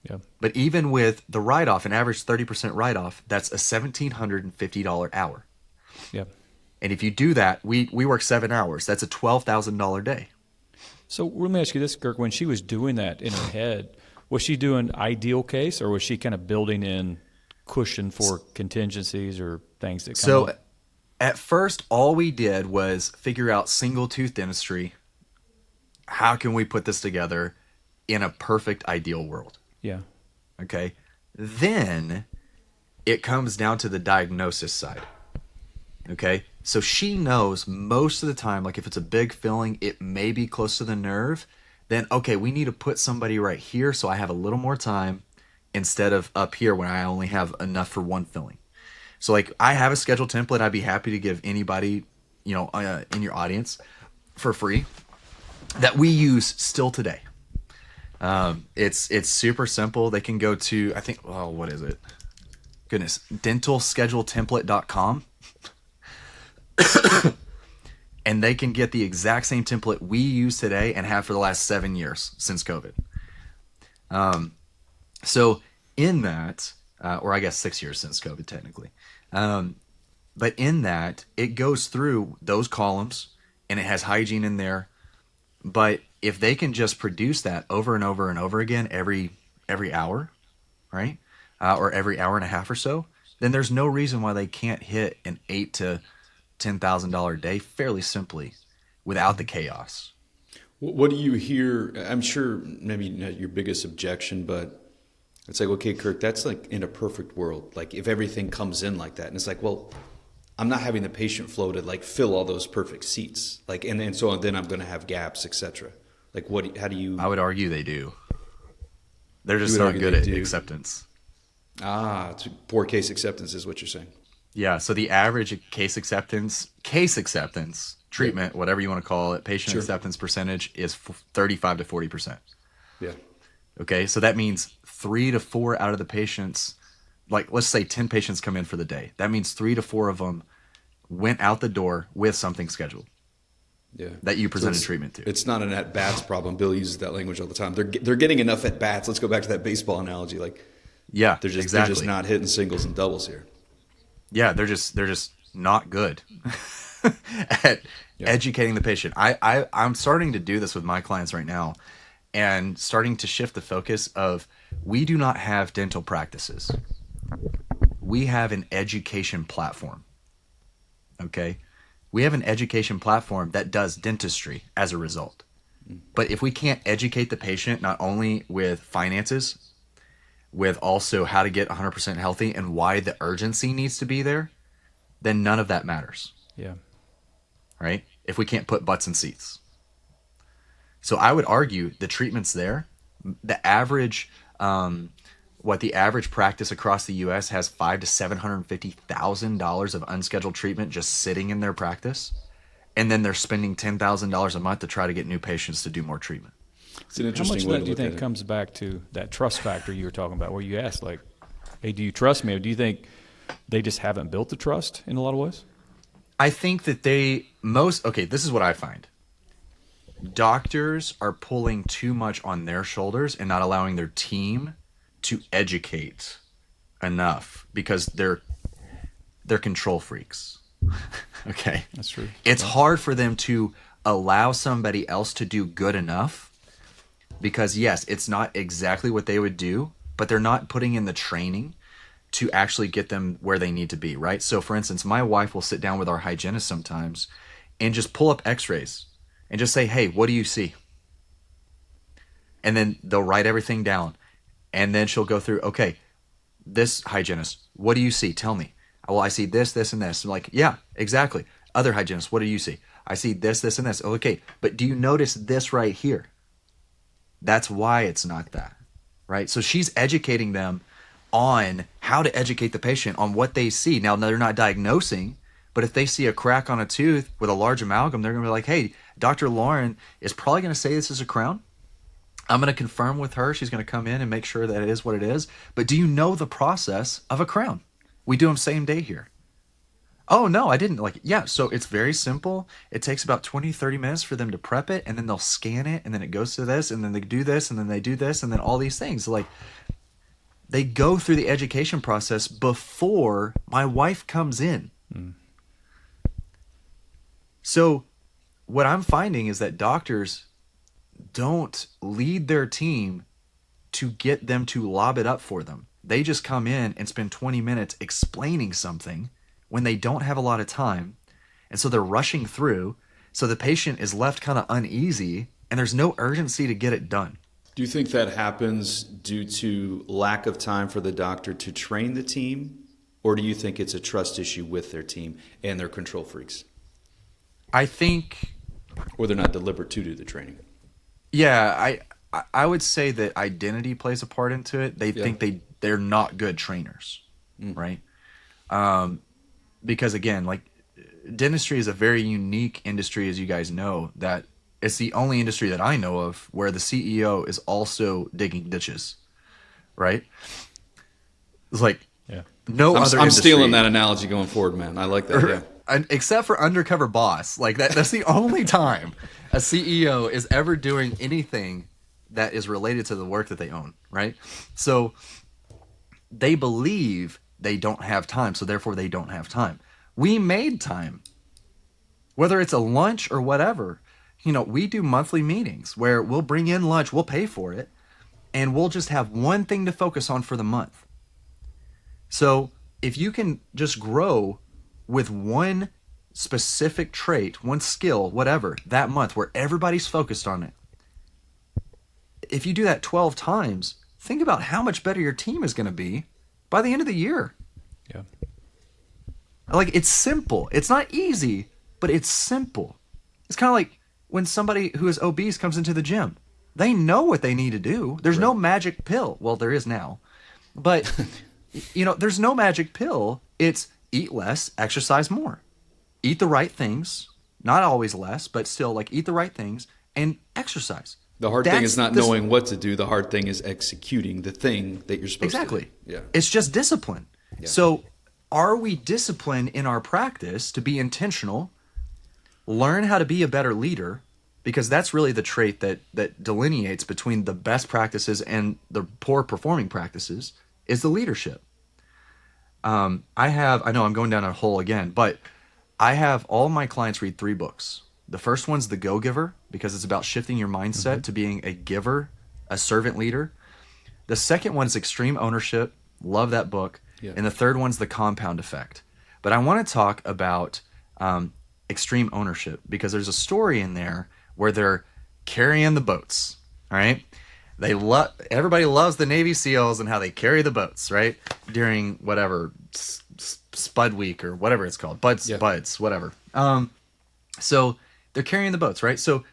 Yeah. But even with the write-off, an average 30% write-off, that's a $1,750 hour. Yeah. And if you do that, we work 7 hours. That's a $12,000 day. So let me ask you this, Kirk. When she was doing that in her head, was she doing ideal case, or was she kind of building in cushion for contingencies or things that come up? At first, all we did was figure out single tooth dentistry. How can we put this together in a perfect ideal world? Yeah. Okay. Then it comes down to the diagnosis side. Okay. So she knows most of the time, like if it's a big filling, it may be close to the nerve. Then, okay, we need to put somebody right here so I have a little more time instead of up here when I only have enough for one filling. So like I have a schedule template I'd be happy to give anybody, in your audience for free that we use still today. It's super simple. They can go to, I think, what is it? Goodness, dentalscheduletemplate.com. And they can get the exact same template we use today and have for the last 7 years since COVID. So in that, or I guess 6 years since COVID technically. But in that, it goes through those columns and it has hygiene in there. But if they can just produce that over and over and over again every hour, right? Or every hour and a half or so, then there's no reason why they can't hit an $8,000 to $10,000 day fairly simply without the chaos. What do you hear? I'm sure maybe not your biggest objection, but it's like, okay, Kirk, that's like in a perfect world. Like if everything comes in like that, and it's like, well, I'm not having the patient flow to like fill all those perfect seats. Like, and so then I'm going to have gaps, etc. Like how do you? I would argue they do. They're just not good at acceptance. It's poor case acceptance is what you're saying. Yeah. So the average case acceptance treatment, whatever you want to call it, patient acceptance percentage is 35 to 40%. Yeah. Okay. So that means 3 to 4 out of the patients like let's say 10 patients come in for the day. That means 3 to 4 of them went out the door with something scheduled. Yeah. That you presented it's, treatment to. It's not an at bats problem. Bill uses that language all the time. They're getting enough at bats. Let's go back to that baseball analogy. Like, yeah, they're just exactly. they're just not hitting singles and doubles here. Yeah, they're just not good at educating the patient. I'm starting to do this with my clients right now, and starting to shift the focus of, we do not have dental practices. We have an education platform. Okay? We have an education platform that does dentistry as a result. But if we can't educate the patient, not only with finances, with also how to get 100% healthy and why the urgency needs to be there, then none of that matters. Yeah. Right? If we can't put butts in seats. So I would argue the treatment's there. The average, the average practice across the U.S. has $500,000 to $750,000 of unscheduled treatment just sitting in their practice, and then they're spending $10,000 a month to try to get new patients to do more treatment. It's an How interesting much of way that to do you look at think it. comes back to that trust factor you were talking about, where you asked, like, hey, do you trust me? Or do you think they just haven't built the trust in a lot of ways? I think that this is what I find. Doctors are pulling too much on their shoulders and not allowing their team to educate enough, because they're control freaks. Okay. That's true. It's hard for them to allow somebody else to do good enough, because yes, it's not exactly what they would do, but they're not putting in the training to actually get them where they need to be, right? So for instance, my wife will sit down with our hygienist sometimes and just pull up x-rays and just say, hey, what do you see? And then they'll write everything down. And then she'll go through, okay, this hygienist, what do you see? Tell me. Well, I see this, this, and this. I'm like, yeah, exactly. Other hygienist, what do you see? I see this, this, and this. Okay, but do you notice this right here? That's why it's not that, right? So she's educating them on how to educate the patient on what they see. Now, they're not diagnosing, but if they see a crack on a tooth with a large amalgam, they're going to be like, hey, Dr. Lauren is probably going to say this is a crown. I'm going to confirm with her. She's going to come in and make sure that it is what it is. But do you know the process of a crown? We do them same day here. Oh, no, I didn't. Like, yeah, so it's very simple. It takes about 20, 30 minutes for them to prep it, and then they'll scan it, and then it goes to this, and then they do this, and then they do this, and then all these things. Like, they go through the education process before my wife comes in. So what I'm finding is that doctors don't lead their team to get them to lob it up for them. They just come in and spend 20 minutes explaining something when they don't have a lot of time. And so they're rushing through. So the patient is left kind of uneasy, and there's no urgency to get it done. Do you think that happens due to lack of time for the doctor to train the team? Or do you think it's a trust issue with their team and they're control freaks? I think... Or they're not deliberate to do the training? Yeah, I would say that identity plays a part into it. They think they're not good trainers, right? Because again, like, dentistry is a very unique industry, as you guys know, that it's the only industry that I know of where the CEO is also digging ditches, right? It's like no other industry. I'm stealing that analogy going forward, man. I like that, yeah. Except for Undercover Boss. Like, that's the only time a CEO is ever doing anything that is related to the work that they own, right? So they believe they don't have time, so therefore they don't have time. We made time. Whether it's a lunch or whatever, we do monthly meetings where we'll bring in lunch, we'll pay for it, and we'll just have one thing to focus on for the month. So if you can just grow with one specific trait, one skill, whatever, that month where everybody's focused on it, if you do that 12 times, think about how much better your team is going to be by the end of the year. Yeah. Like, it's simple. It's not easy, but it's simple. It's kind of like when somebody who is obese comes into the gym. They know what they need to do. There's no magic pill. Well, there is now. But, there's no magic pill. It's eat less, exercise more. Eat the right things. Not always less, but still, like, eat the right things and exercise. The hard thing is not That's knowing what to do. The hard thing is executing the thing that you're supposed to do. Yeah. It's just discipline. Yeah. So are we disciplined in our practice to be intentional, learn how to be a better leader? Because that's really the trait that delineates between the best practices and the poor performing practices is the leadership. I know I'm going down a hole again, but I have all my clients read 3 books. The first one's The Go-Giver, because it's about shifting your mindset to being a giver, a servant leader. The second one is Extreme Ownership. Love that book. Yeah. And the third one's The Compound Effect. But I want to talk about extreme ownership, because there's a story in there where they're carrying the boats. All right. Everybody loves the Navy SEALs and how they carry the boats, right? During whatever Spud Week or whatever it's called, Buds, whatever. So they're carrying the boats, right? So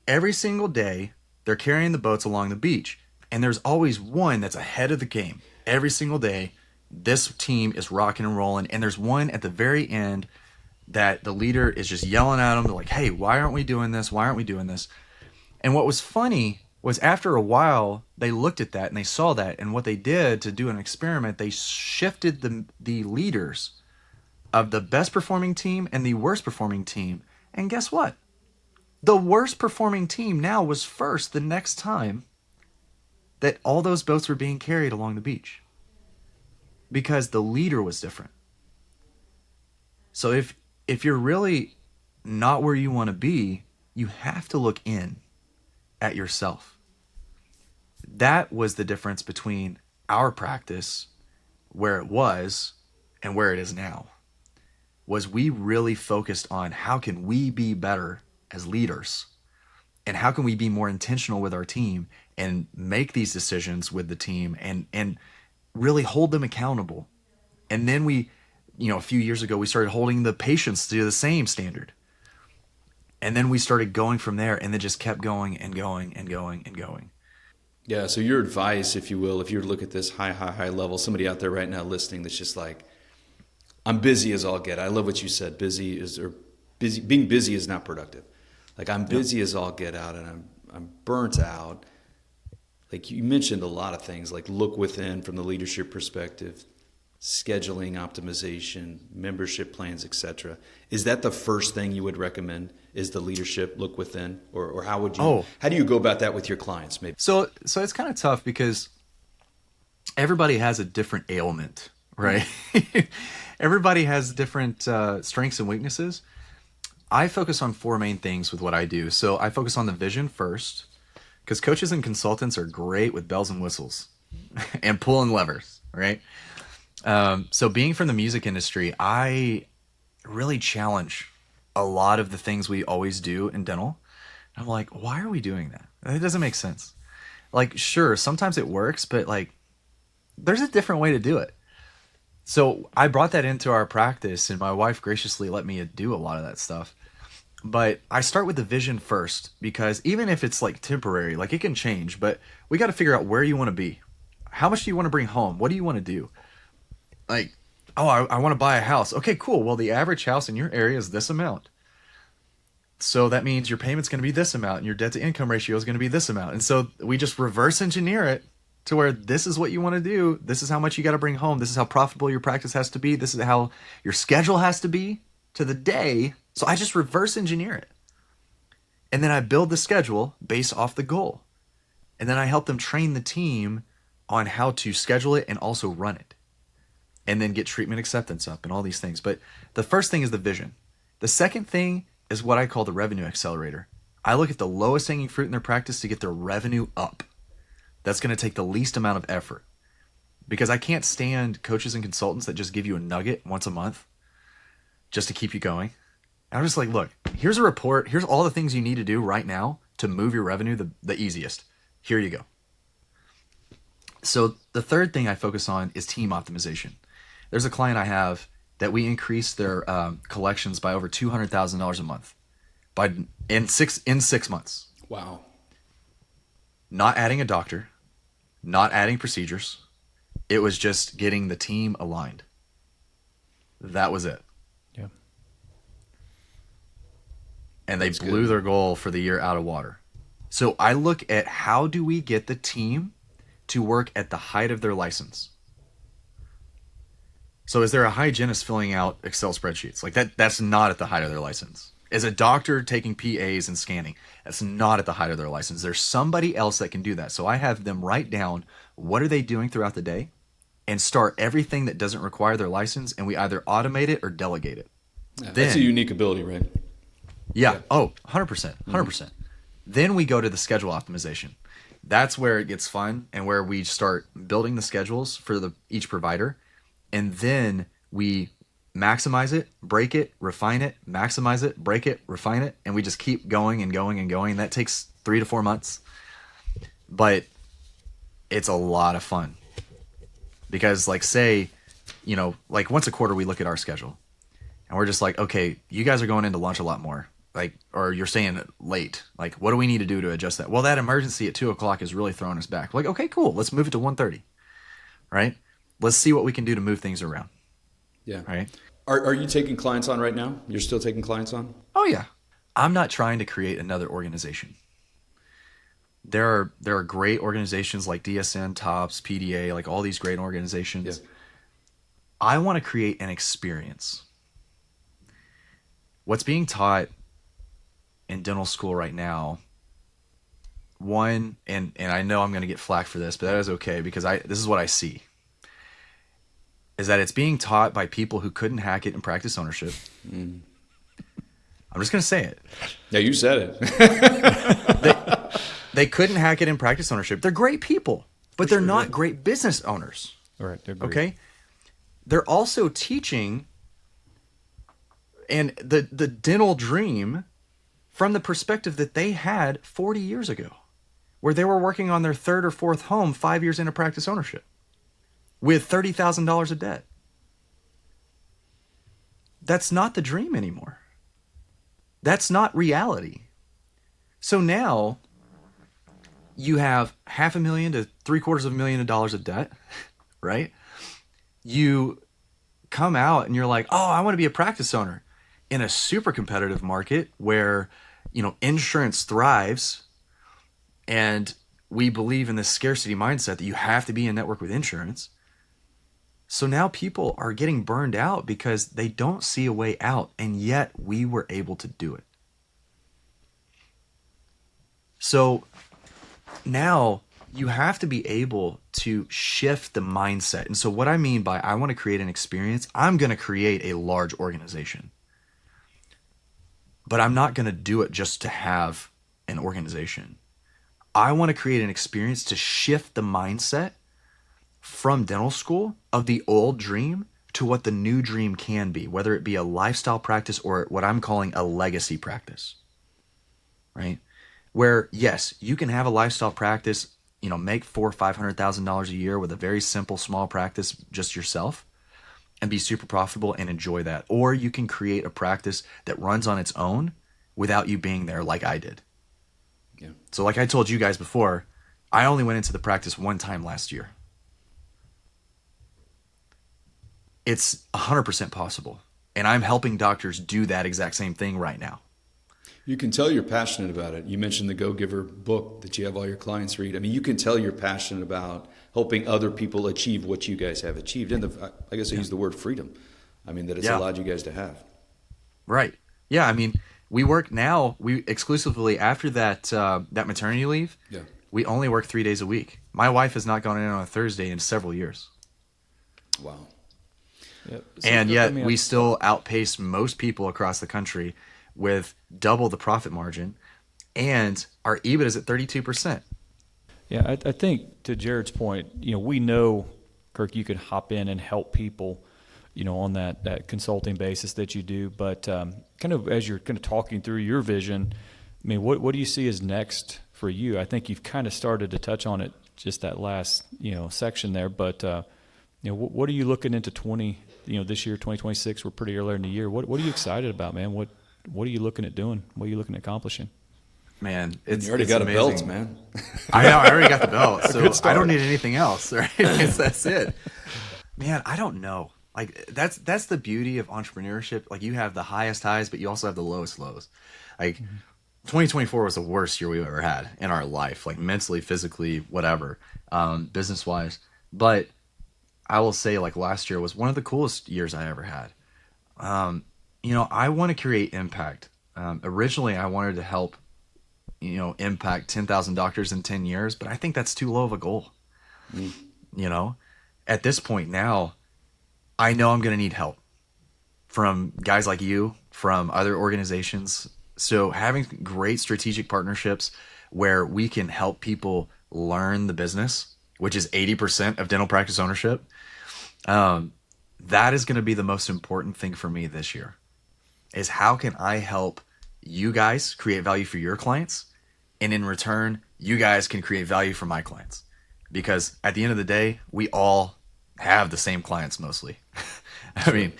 every single day they're carrying the boats along the beach, and there's always one that's ahead of the game. Every single day, this team is rocking and rolling, and there's one at the very end that the leader is just yelling at them. They're like, "Hey, why aren't we doing this? Why aren't we doing this?" And what was funny was after a while, they looked at that and they saw that, and what they did to do an experiment, they shifted the leaders of the best performing team and the worst performing team. And guess what? The worst performing team now was first the next time that all those boats were being carried along the beach, because the leader was different. So if you're really not where you want to be, you have to look in at yourself. That was the difference between our practice, where it was, and where it is now. Was we really focused on how can we be better as leaders, and how can we be more intentional with our team and make these decisions with the team and really hold them accountable. And then we, a few years ago, we started holding the patients to the same standard. And then we started going from there, and then just kept going and going and going and going. Yeah, so your advice, if you will, if you look at this high level, somebody out there right now listening that's just like, I'm busy as all get. I love what you said. Being busy is not productive. Like, I'm busy as all get out, and I'm burnt out. Like, you mentioned a lot of things, like look within from the leadership perspective, scheduling optimization, membership plans, etc. Is that the first thing you would recommend, is the leadership look within? Or how would you, how do you go about that with your clients maybe? So it's kind of tough, because everybody has a different ailment, right? Everybody has different strengths and weaknesses. I focus on 4 main things with what I do. So I focus on the vision first, because coaches and consultants are great with bells and whistles and pulling levers, right? So being from the music industry, I really challenge a lot of the things we always do in dental. I'm like, why are we doing that? It doesn't make sense. Like, sure, sometimes it works, but like, there's a different way to do it. So I brought that into our practice, and my wife graciously let me do a lot of that stuff. But I start with the vision first, because even if it's like temporary, like it can change, but we got to figure out where you want to be. How much do you want to bring home? What do you want to do? Like, I want to buy a house. Okay, cool. Well, the average house in your area is this amount. So that means your payment's going to be this amount, and your debt to income ratio is going to be this amount. And so we just reverse engineer it to where this is what you want to do. This is how much you got to bring home. This is how profitable your practice has to be. This is how your schedule has to be to the day. So I just reverse engineer it. And then I build the schedule based off the goal. And then I help them train the team on how to schedule it and also run it. And then get treatment acceptance up and all these things. But the first thing is the vision. The second thing is what I call the revenue accelerator. I look at the lowest hanging fruit in their practice to get their revenue up. That's going to take the least amount of effort. Because I can't stand coaches and consultants that just give you a nugget once a month just to keep you going. I'm just like, look, here's a report. Here's all the things you need to do right now to move your revenue the easiest. Here you go. So the third thing I focus on is team optimization. There's a client I have that we increased their collections by over $200,000 a month in 6 months. Wow. Not adding a doctor, not adding procedures. It was just getting the team aligned. That was it. Yeah. And they blew their goal for the year out of water. So I look at how do we get the team to work at the height of their license. So is there a hygienist filling out Excel spreadsheets? Like that's not at the height of their license. Is a doctor taking PAs and scanning? That's not at the height of their license. There's somebody else that can do that. So I have them write down what are they doing throughout the day and start everything that doesn't require their license, and we either automate it or delegate it. Yeah, that's a unique ability, right? Yeah. Oh, 100%. 100%. Then we go to the schedule optimization. That's where it gets fun and where we start building the schedules for each provider. And then we maximize it, break it, refine it, maximize it, break it, refine it. And we just keep going and going and going. That takes 3 to 4 months. But it's a lot of fun. Because like say, like once a quarter we look at our schedule. And we're just like, okay, you guys are going into lunch a lot more. Like, or you're staying late. Like, what do we need to do to adjust that? Well, that emergency at 2:00 is really throwing us back. Like, okay, cool. Let's move it to 1:30. Right? Let's see what we can do to move things around. Yeah. Right? Are you taking clients on right now? You're still taking clients on? Oh, yeah. I'm not trying to create another organization. There are great organizations like DSN, TOPS, PDA, like all these great organizations. Yeah. I want to create an experience. What's being taught in dental school right now, one, and I know I'm going to get flack for this, but that is okay because this is what I see, is that it's being taught by people who couldn't hack it in practice ownership. I'm just going to say it. Yeah, you said it. They couldn't hack it in practice ownership. They're great people, but they're not great business owners. All right. They're great. Okay? They're also teaching and the dental dream from the perspective that they had 40 years ago, where they were working on their third or fourth home 5 years into practice ownership with $30,000 of debt. That's not the dream anymore. That's not reality. So now you have $500,000 to $750,000 of debt, right? You come out and you're like, oh, I want to be a practice owner in a super competitive market where, insurance thrives, and we believe in this scarcity mindset that you have to be in network with insurance. So now people are getting burned out because they don't see a way out, and yet we were able to do it. So now you have to be able to shift the mindset. And so what I mean by I want to create an experience, I'm going to create a large organization. But I'm not going to do it just to have an organization. I want to create an experience to shift the mindset from dental school of the old dream to what the new dream can be, whether it be a lifestyle practice or what I'm calling a legacy practice, right? Where, yes, you can have a lifestyle practice, make $400,000 or $500,000 a year with a very simple, small practice, just yourself, and be super profitable and enjoy that. Or you can create a practice that runs on its own without you being there like I did. Yeah. So like I told you guys before, I only went into the practice one time last year. It's 100% possible. And I'm helping doctors do that exact same thing right now. You can tell you're passionate about it. You mentioned the Go Giver book that you have all your clients read. I mean, you can tell you're passionate about helping other people achieve what you guys have achieved. And I guess I use the word freedom. I mean, that it's allowed you guys to have. Right. Yeah. I mean, we work now, we exclusively after that maternity leave, we only work 3 days a week. My wife has not gone in on a Thursday in several years. Wow. Yep. And yet we still outpace most people across the country with double the profit margin, and our EBIT is at 32%. Yeah, I think to Jared's point, we know, Kirk, you can hop in and help people, on that consulting basis that you do. But kind of as you're kind of talking through your vision, I mean, what do you see as next for you? I think you've kind of started to touch on it just that last, section there. But, what are you looking into this year, 2026? We're pretty early in the year. What are you excited about, man? What are you looking at doing? What are you looking at accomplishing? Man, you already got amazing. a belt, man. I know, I already got the belt, so I don't need anything else, right? That's it. Man, I don't know. Like that's the beauty of entrepreneurship. Like you have the highest highs, but you also have the lowest lows. Like 2024 was the worst year we've ever had in our life, like mentally, physically, whatever, business wise. But I will say, like, last year was one of the coolest years I ever had. I want to create impact. Originally, I wanted to help, impact 10,000 doctors in 10 years, but I think that's too low of a goal. At this point now, I know I'm going to need help from guys like you, from other organizations. So having great strategic partnerships where we can help people learn the business, which is 80% of dental practice ownership, that is going to be the most important thing for me this year, is how can I help you guys create value for your clients, and in return, you guys can create value for my clients. Because at the end of the day, we all have the same clients mostly. I mean,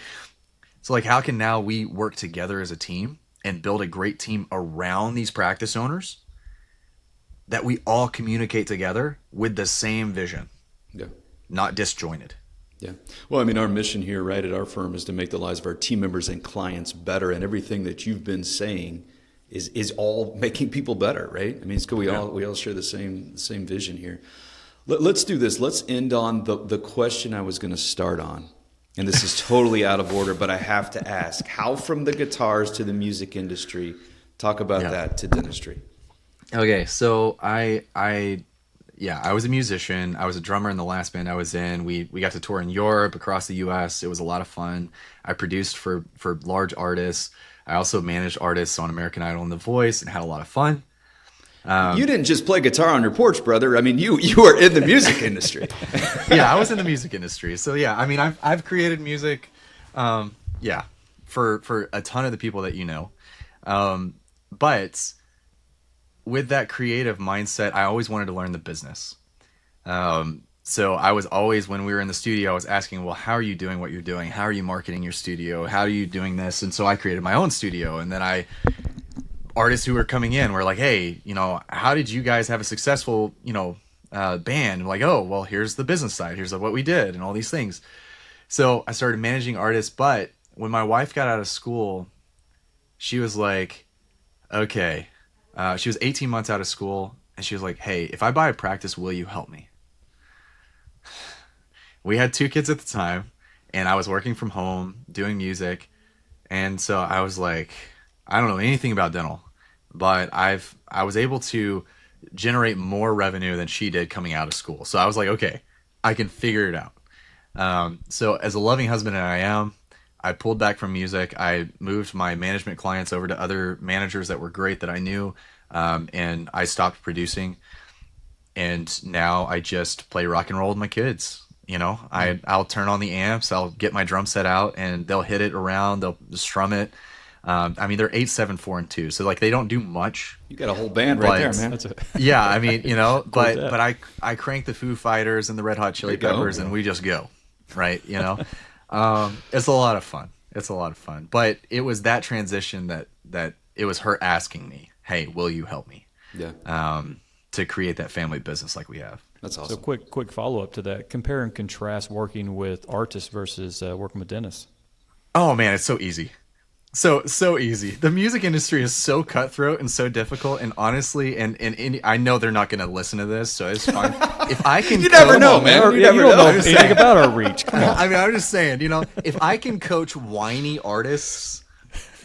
so like, how can now we work together as a team and build a great team around these practice owners that we all communicate together with the same vision, not disjointed. Yeah. Well, I mean, our mission here, right, at our firm is to make the lives of our team members and clients better, and everything that you've been saying is all making people better, right? I mean, it's cool. We all share the same vision here. Let's do this. Let's end on the question I was going to start on. And this is totally out of order, but I have to ask, how from the guitars to the music industry? Talk about that to dentistry. Okay, so I was a musician. I was a drummer in the last band I was in. We got to tour in Europe, across the U.S. It was a lot of fun. I produced for large artists. I also managed artists on American Idol and The Voice, and had a lot of fun. You didn't just play guitar on your porch, brother. I mean, you are in the music industry. Yeah, I was in the music industry. So yeah, I mean, I've created music, for a ton of the people that you know. But with that creative mindset, I always wanted to learn the business. So I was always, when we were in the studio, I was asking, well, how are you doing what you're doing? How are you marketing your studio? How are you doing this? And so I created my own studio, and then artists who were coming in were like, hey, how did you guys have a successful, band? I'm like, oh, well, here's the business side. Here's what we did and all these things. So I started managing artists. But when my wife got out of school, she was like, okay, she was 18 months out of school. And she was like, hey, if I buy a practice, will you help me? We had 2 kids at the time, and I was working from home doing music. And so I was like, I don't know anything about dental, but I was able to generate more revenue than she did coming out of school. So I was like, okay, I can figure it out. So as a loving husband and I am, I pulled back from music. I moved my management clients over to other managers that were great that I knew, and I stopped producing. And now I just play rock and roll with my kids. I'll turn on the amps, I'll get my drum set out, and they'll hit it around, they'll strum it. They're 8, 7, 4, and 2, so like they don't do much. You got a whole band right there, man. Yeah, I mean, but I crank the Foo Fighters and the Red Hot Chili Peppers, and we just go, right? It's a lot of fun. It's a lot of fun. But it was that transition that it was her asking me, hey, will you help me? Yeah. To create that family business like we have. That's awesome. So quick follow up to that. Compare and contrast working with artists versus working with dentists. Oh man, it's so easy. So easy. The music industry is so cutthroat and so difficult, and honestly, and I know they're not going to listen to this, so it's fine. If I can, you never know, man. You don't know anything about our reach. Come on. I mean, I'm just saying, if I can coach whiny artists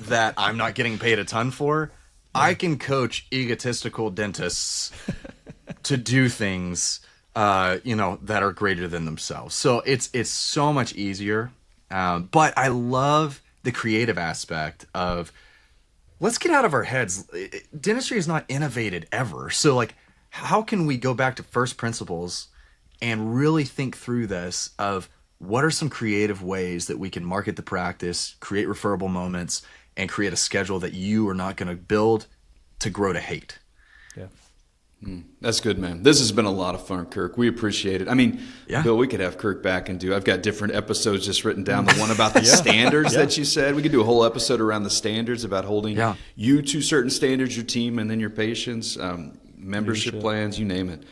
that I'm not getting paid a ton for, I can coach egotistical dentists to do things, that are greater than themselves. So it's so much easier. But I love the creative aspect of, let's get out of our heads. Dentistry is not innovated ever. So like, how can we go back to first principles and really think through this of what are some creative ways that we can market the practice, create referable moments, and create a schedule that you are not going to build to grow to hate. Yeah. That's good, man. This has been a lot of fun, Kirk. We appreciate it. I mean, Bill, we could have Kirk back and I've got different episodes just written down. The one about the standards that you said. We could do a whole episode around the standards, about holding you to certain standards, your team, and then your patients, membership plans, you name it.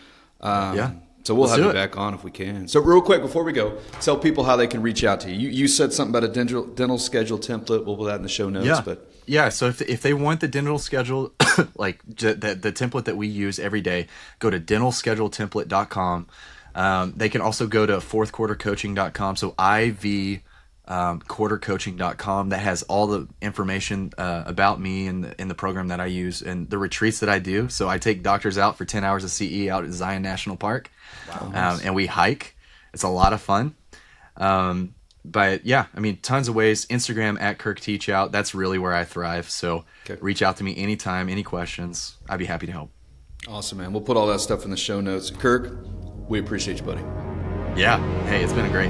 So we'll have you back on if we can. So real quick, before we go, tell people how they can reach out to you. You said something about a dental schedule template. We'll put that in the show notes. Yeah. But Yeah, so if they want the dental schedule, like the template that we use every day, go to dentalscheduletemplate.com. They can also go to fourthquartercoaching.com. So quartercoaching.com. That has all the information about me and the program that I use and the retreats that I do. So I take doctors out for 10 hours of CE out at Zion National Park. Wow. And we hike. It's a lot of fun. But yeah, I mean, tons of ways. Instagram at Kirk Teachout. That's really where I thrive. So reach out to me anytime, any questions. I'd be happy to help. Awesome, man. We'll put all that stuff in the show notes. Kirk, we appreciate you, buddy. Yeah. Hey, it's been a great.